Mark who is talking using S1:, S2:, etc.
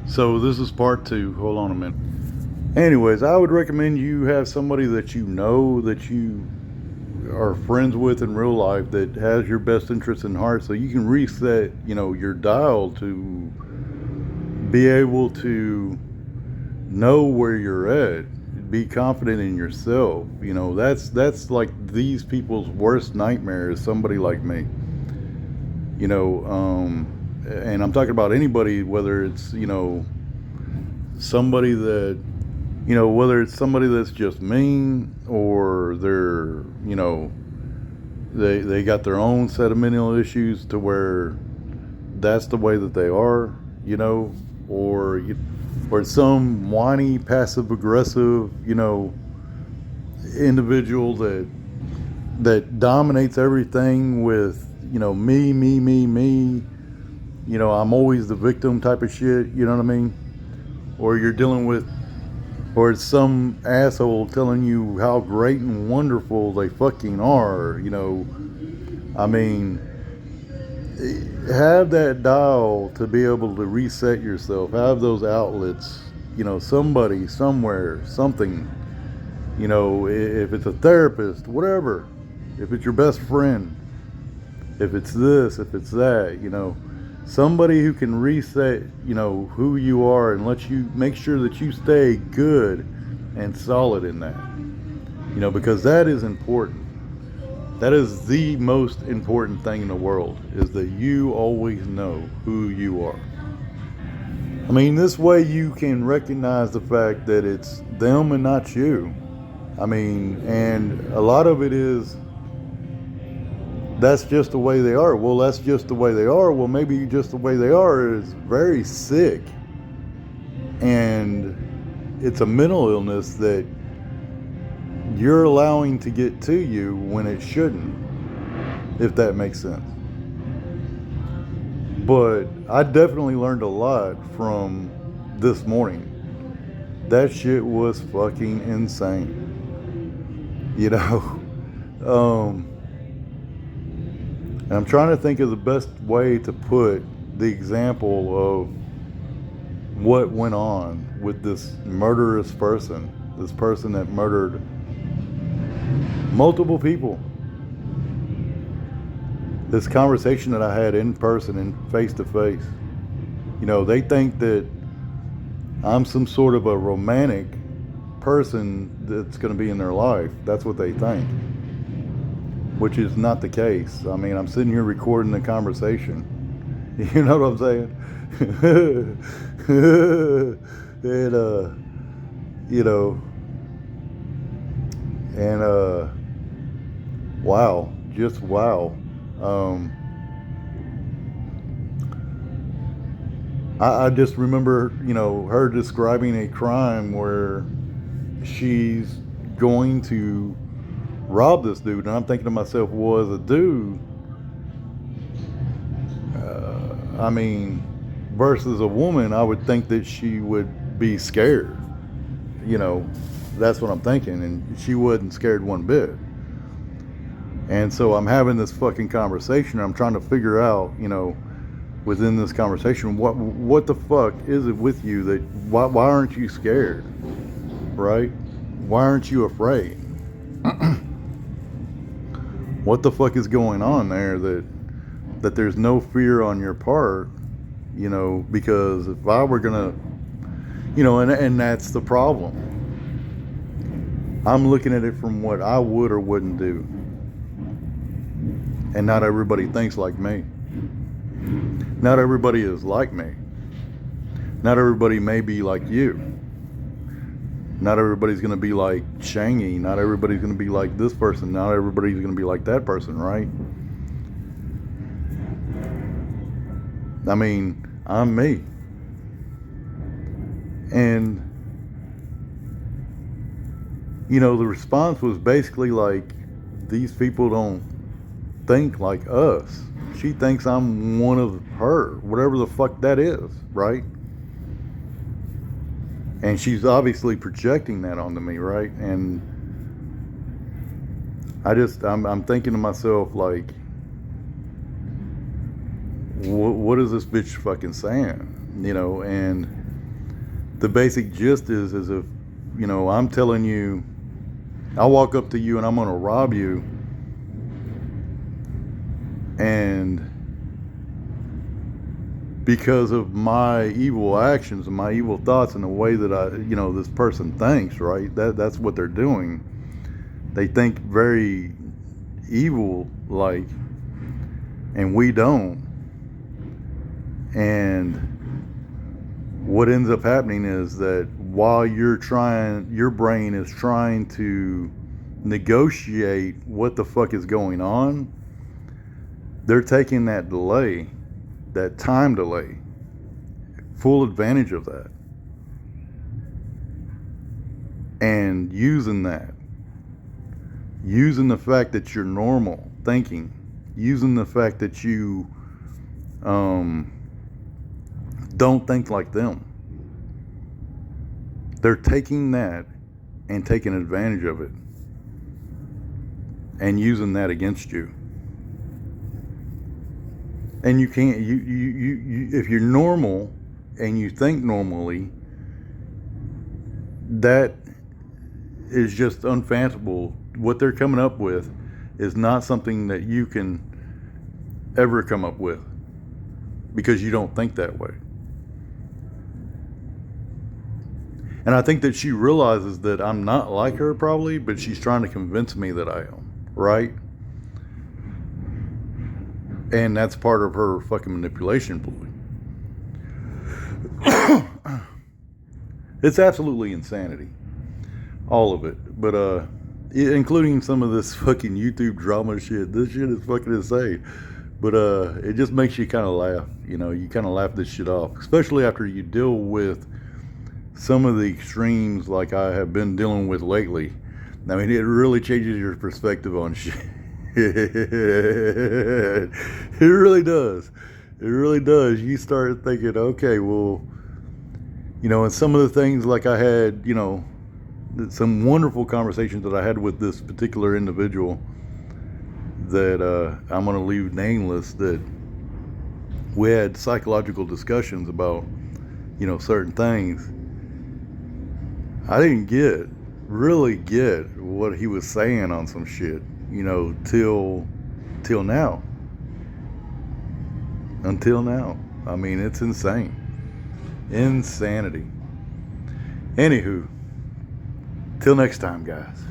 S1: So this is part two. Hold on a minute. Anyways, I would recommend you have somebody that you know, that you are friends with in real life, that has your best interest in heart, so you can reset, your dial to be able to know where you're at, be confident in yourself. That's like these people's worst nightmare is somebody like me. You know, and I'm talking about anybody, whether it's somebody that whether it's somebody that's just mean, or they got their own set of mental issues to where that's the way that they are, or or some whiny, passive aggressive, individual that dominates everything with me, me, me, me. I'm always the victim type of shit. You know what I mean? Or you're dealing with, or it's some asshole telling you how great and wonderful they fucking are. I mean, have that dial to be able to reset yourself. Have those outlets. Somebody, somewhere, something. If it's a therapist, whatever. If it's your best friend, if it's this, if it's that, somebody who can reset, who you are, and let you make sure that you stay good and solid in that. Because that is important. That is the most important thing in the world, is that you always know who you are. I mean, this way you can recognize the fact that it's them and not you. I mean, and a lot of it is, that's just the way they are. Well, that's just the way they are. Well, maybe just the way they are is very sick. And it's a mental illness that you're allowing to get to you when it shouldn't, if that makes sense. But I definitely learned a lot from this morning. That shit was fucking insane. And I'm trying to think of the best way to put the example of what went on with this murderous person, this person that murdered multiple people. This conversation that I had in person and face to face. They think that I'm some sort of a romantic person that's going to be in their life. That's what they think, which is not the case. I mean, I'm sitting here recording the conversation. You know what I'm saying? and wow, just wow. I just remember, her describing a crime where she's going to rob this dude, and I'm thinking to myself, well, as a dude, I mean, versus a woman, I would think that she would be scared. That's what I'm thinking, and she wasn't scared one bit. And so I'm having this fucking conversation. I'm trying to figure out, within this conversation, what the fuck is it with you that why aren't you scared, right? Why aren't you afraid? What the fuck is going on there that there's no fear on your part? Because if I were gonna, and that's the problem. I'm looking at it from what I would or wouldn't do. And not everybody thinks like me. Not everybody is like me. Not everybody may be like you. Not everybody's going to be like Shangy. Not everybody's going to be like this person. Not everybody's going to be like that person, right? I mean, I'm me. And, the response was basically like, these people don't think like us. She thinks I'm one of her, whatever the fuck that is, right? And she's obviously projecting that onto me, right? And I'm thinking to myself, like, what is this bitch fucking saying? And the basic gist is if, you know, I'm telling you, I walk up to you and I'm going to rob you, and because of my evil actions and my evil thoughts and the way that this person thinks, right? That's what they're doing. They think very evil like, and we don't. And what ends up happening is that while your brain is trying to negotiate what the fuck is going on, they're taking that delay, that time delay, full advantage of that, and using the fact that you're normal thinking, using the fact that you don't think like them. They're taking that and taking advantage of it and using that against you. And you can't, if you're normal and you think normally, that is just unfathomable. What they're coming up with is not something that you can ever come up with, because you don't think that way. And I think that she realizes that I'm not like her probably, but she's trying to convince me that I am, right? And that's part of her fucking manipulation ploy. It's absolutely insanity. All of it. But, including some of this fucking YouTube drama shit. This shit is fucking insane. But, it just makes you kind of laugh. You know, you kind of laugh this shit off. Especially after you deal with some of the extremes like I have been dealing with lately. I mean, it really changes your perspective on shit. It really does. It really does. You start thinking, okay, well, you know, and some of the things like I had, you know, some wonderful conversations that I had with this particular individual that I'm going to leave nameless, that we had psychological discussions about, you know, certain things. I didn't really get what he was saying on some shit, you know, till now. Until now. I mean, it's insane. Insanity. Anywho, till next time, guys.